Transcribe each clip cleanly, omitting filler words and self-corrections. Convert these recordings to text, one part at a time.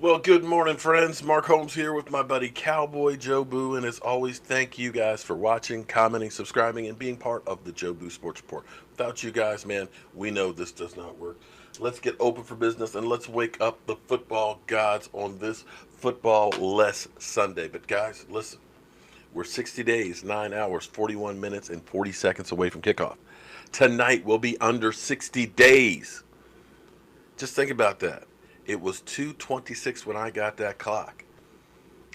Well, good morning, friends. Mark Holmes here with my buddy Cowboy Joe Boo, and as always, thank you guys for watching, commenting, subscribing, and being part of the Joe Boo Sports Report. Without you guys, man, we know this does not work. Let's get open for business and let's wake up the football gods on this football-less Sunday. But guys, listen, we're 60 days, 9 hours, 41 minutes, and 40 seconds away from kickoff. Tonight will be under 60 days. Just think about that. It was 2:26 when I got that clock.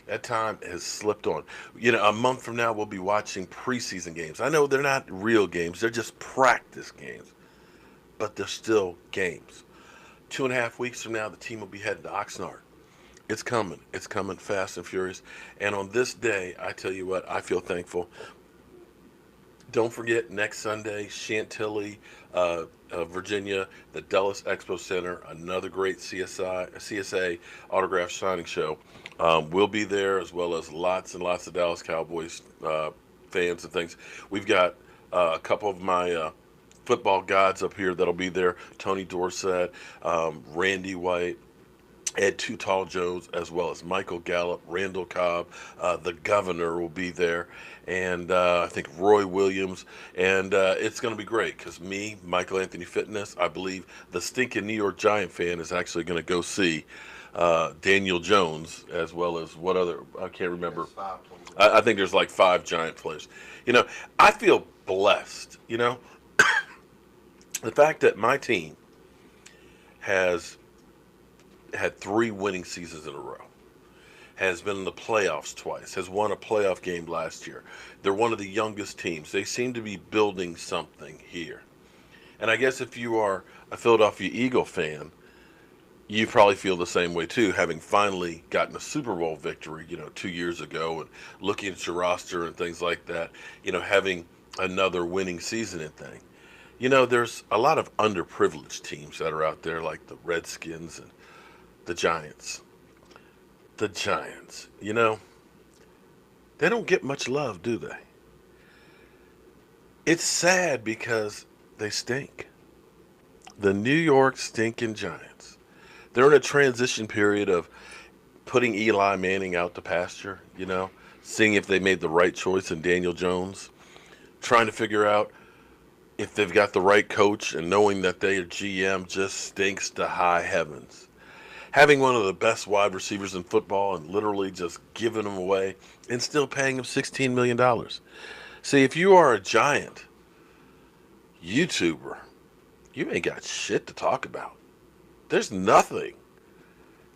That time has slipped on. A month from now we'll be watching preseason games. I know they're not real games; they're just practice games, but they're still games. 2.5 weeks from now, the team will be heading to Oxnard. It's coming. It's coming fast and furious. And on this day, I tell you what, I feel thankful. Don't forget next Sunday, Chantilly, Virginia, the Dulles Expo Center, another great CSA autograph signing show. We'll be there as well as lots and lots of Dallas Cowboys fans and things. We've got a couple of my football gods up here that'll be there. Tony Dorsett, Randy White, Ed Too Tall Jones, as well as Michael Gallup, Randall Cobb, the governor will be there, and I think Roy Williams, and it's going to be great because me, Michael Anthony Fitness, I believe the stinking New York Giant fan is actually going to go see Daniel Jones, as well as what other, I can't remember. I think there's like five Giant players. You know, I feel blessed, the fact that my team has had three winning seasons in a row, has been in the playoffs twice, has won a playoff game last year. They're one of the youngest teams. They seem to be building something here. And I guess if you are a Philadelphia Eagle fan, you probably feel the same way too, having finally gotten a Super Bowl victory, 2 years ago, and looking at your roster and things like that, having another winning season and thing. There's a lot of underprivileged teams that are out there, like the Redskins and the Giants. The Giants, they don't get much love, do they? It's sad because they stink. The New York stinking Giants. They're in a transition period of putting Eli Manning out to pasture, seeing if they made the right choice in Daniel Jones, trying to figure out if they've got the right coach, and knowing that their GM just stinks to high heavens. Having one of the best wide receivers in football and literally just giving him away and still paying him $16 million. See, if you are a Giant YouTuber, you ain't got shit to talk about. There's nothing.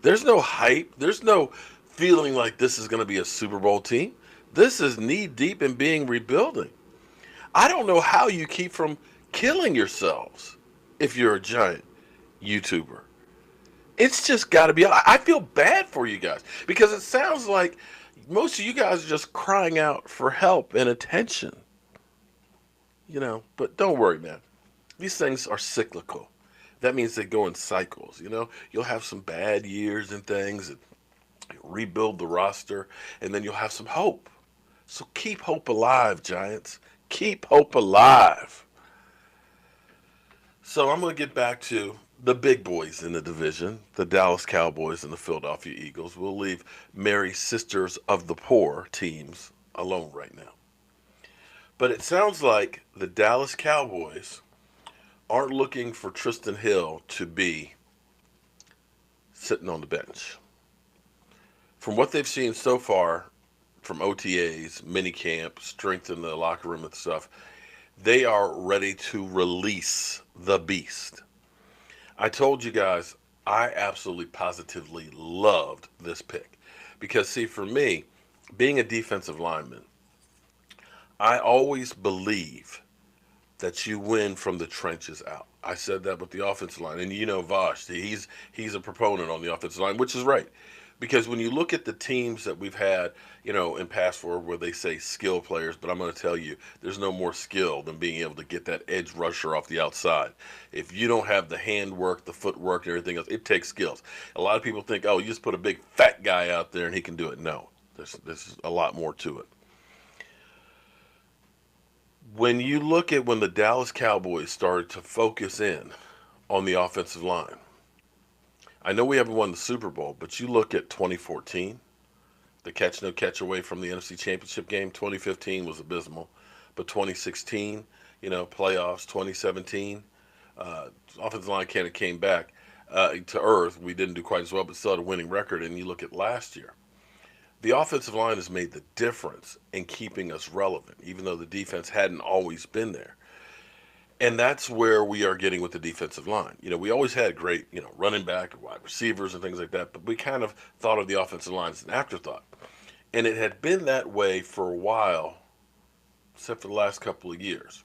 There's no hype. There's no feeling like this is going to be a Super Bowl team. This is knee deep in being rebuilding. I don't know how you keep from killing yourselves if you're a Giant YouTuber. It's just got to be. I feel bad for you guys because it sounds like most of you guys are just crying out for help and attention. But don't worry, man. These things are cyclical. That means they go in cycles. You'll have some bad years and things, and rebuild the roster, and then you'll have some hope. So keep hope alive, Giants. Keep hope alive. So I'm going to get back to the big boys in the division, the Dallas Cowboys and the Philadelphia Eagles. We'll leave Mary Sisters of the Poor teams alone right now. But it sounds like the Dallas Cowboys aren't looking for Trysten Hill to be sitting on the bench. From what they've seen so far from OTAs, minicamp, strength in the locker room and stuff, they are ready to release the beast. I told you guys I absolutely positively loved this pick because, see, for me, being a defensive lineman, I always believe that you win from the trenches out. I said that with the offensive line, and Vosh, he's a proponent on the offensive line, which is right. Because when you look at the teams that we've had, in past four where they say skill players, but I'm going to tell you, there's no more skill than being able to get that edge rusher off the outside. If you don't have the handwork, the footwork, and everything else, it takes skills. A lot of people think, oh, you just put a big fat guy out there and he can do it. No, there's a lot more to it. When you look at when the Dallas Cowboys started to focus in on the offensive line, I know we haven't won the Super Bowl, but you look at 2014, the catch no catch away from the NFC Championship game. 2015 was abysmal, but 2016, playoffs. 2017, offensive line kind of came back to earth. We didn't do quite as well, but still had a winning record. And you look at last year, the offensive line has made the difference in keeping us relevant, even though the defense hadn't always been there. And that's where we are getting with the defensive line. We always had great, running back, wide receivers, and things like that, but we kind of thought of the offensive line as an afterthought. And it had been that way for a while, except for the last couple of years.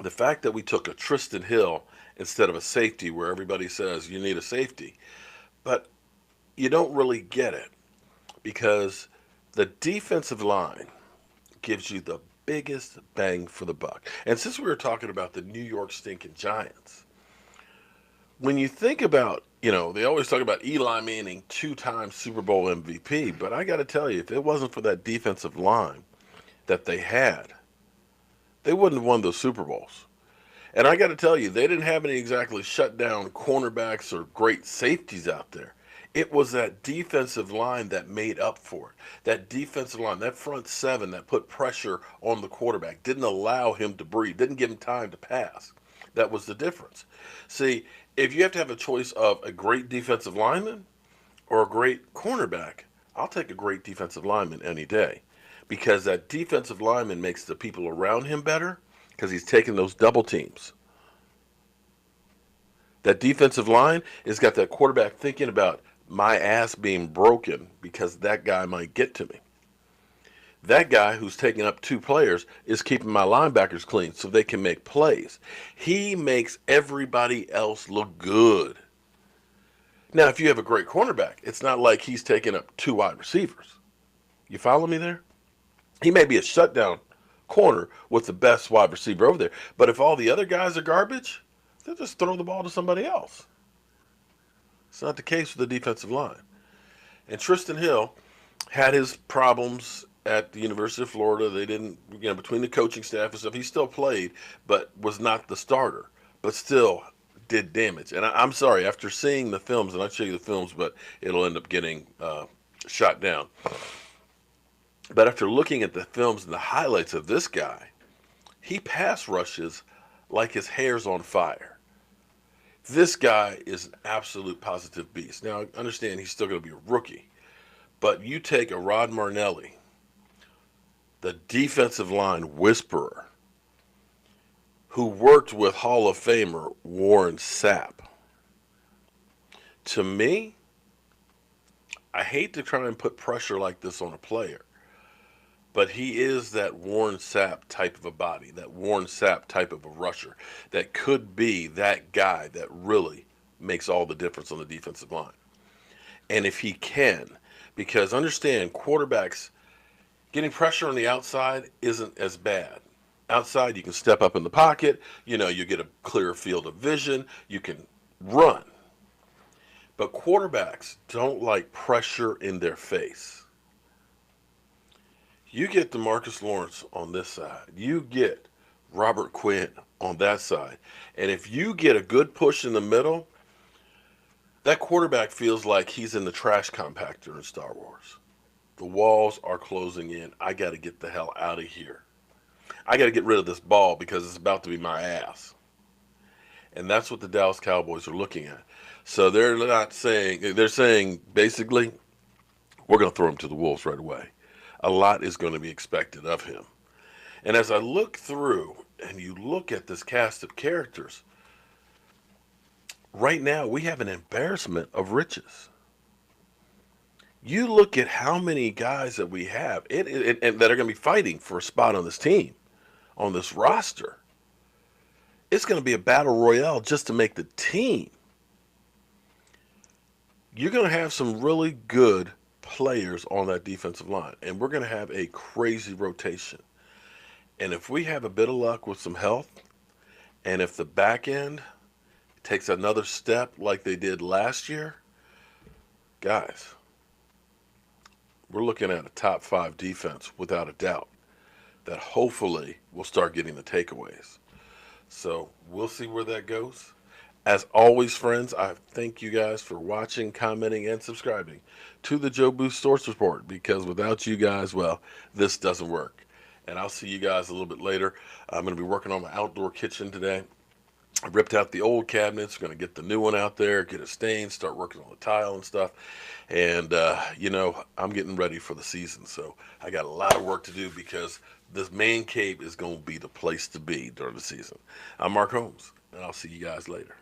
The fact that we took a Trysten Hill instead of a safety, where everybody says you need a safety, but you don't really get it because the defensive line gives you the biggest bang for the buck. And since we were talking about the New York stinking Giants, when you think about, they always talk about Eli Manning, 2-time Super Bowl MVP, but I got to tell you, if it wasn't for that defensive line that they had, they wouldn't have won those Super Bowls. And I got to tell you, they didn't have any exactly shut down cornerbacks or great safeties out there. It was that defensive line that made up for it. That defensive line, that front seven that put pressure on the quarterback, didn't allow him to breathe, didn't give him time to pass. That was the difference. See, if you have to have a choice of a great defensive lineman or a great cornerback, I'll take a great defensive lineman any day, because that defensive lineman makes the people around him better because he's taking those double teams. That defensive line has got that quarterback thinking about my ass being broken because that guy might get to me. That guy who's taking up 2 players is keeping my linebackers clean so they can make plays. He makes everybody else look good. Now, if you have a great cornerback, it's not like he's taking up 2 wide receivers. You follow me there? He may be a shutdown corner with the best wide receiver over there, but if all the other guys are garbage, they'll just throw the ball to somebody else. It's not the case with the defensive line. And Tristan Hill had his problems at the University of Florida. They didn't, between the coaching staff and stuff, he still played, but was not the starter, but still did damage. And I'm sorry, after seeing the films, and I'll show you the films, but it'll end up getting shot down. But after looking at the films and the highlights of this guy, he pass rushes like his hair's on fire. This guy is an absolute positive beast. Now, I understand he's still going to be a rookie, but you take a Rod Marnelli, the defensive line whisperer, who worked with Hall of Famer Warren Sapp. To me, I hate to try and put pressure like this on a player, but he is that Warren Sapp type of a body, that Warren Sapp type of a rusher that could be that guy that really makes all the difference on the defensive line. And if he can, because understand, quarterbacks getting pressure on the outside isn't as bad. Outside, you can step up in the pocket, you get a clear field of vision, you can run. But quarterbacks don't like pressure in their face. You get DeMarcus Lawrence on this side. You get Robert Quinn on that side. And if you get a good push in the middle, that quarterback feels like he's in the trash compactor in Star Wars. The walls are closing in. I got to get the hell out of here. I got to get rid of this ball because it's about to be my ass. And that's what the Dallas Cowboys are looking at. So they're saying basically, we're going to throw him to the wolves right away. A lot is going to be expected of him. And as I look through and you look at this cast of characters, right now we have an embarrassment of riches. You look at how many guys that we have and that are going to be fighting for a spot on this team, on this roster. It's going to be a battle royale just to make the team. You're going to have some really good players on that defensive line, and we're going to have a crazy rotation. And if we have a bit of luck with some health, and if the back end takes another step like they did last year, guys, we're looking at a top 5 defense without a doubt that hopefully will start getting the takeaways. So we'll see where that goes. As always, friends, I thank you guys for watching, commenting, and subscribing to the Joe Booth Sports Report, because without you guys, well, this doesn't work. And I'll see you guys a little bit later. I'm going to be working on my outdoor kitchen today. I ripped out the old cabinets, going to get the new one out there, get it stained, start working on the tile and stuff. And, I'm getting ready for the season. So I got a lot of work to do, because this man cave is going to be the place to be during the season. I'm Mark Holmes, and I'll see you guys later.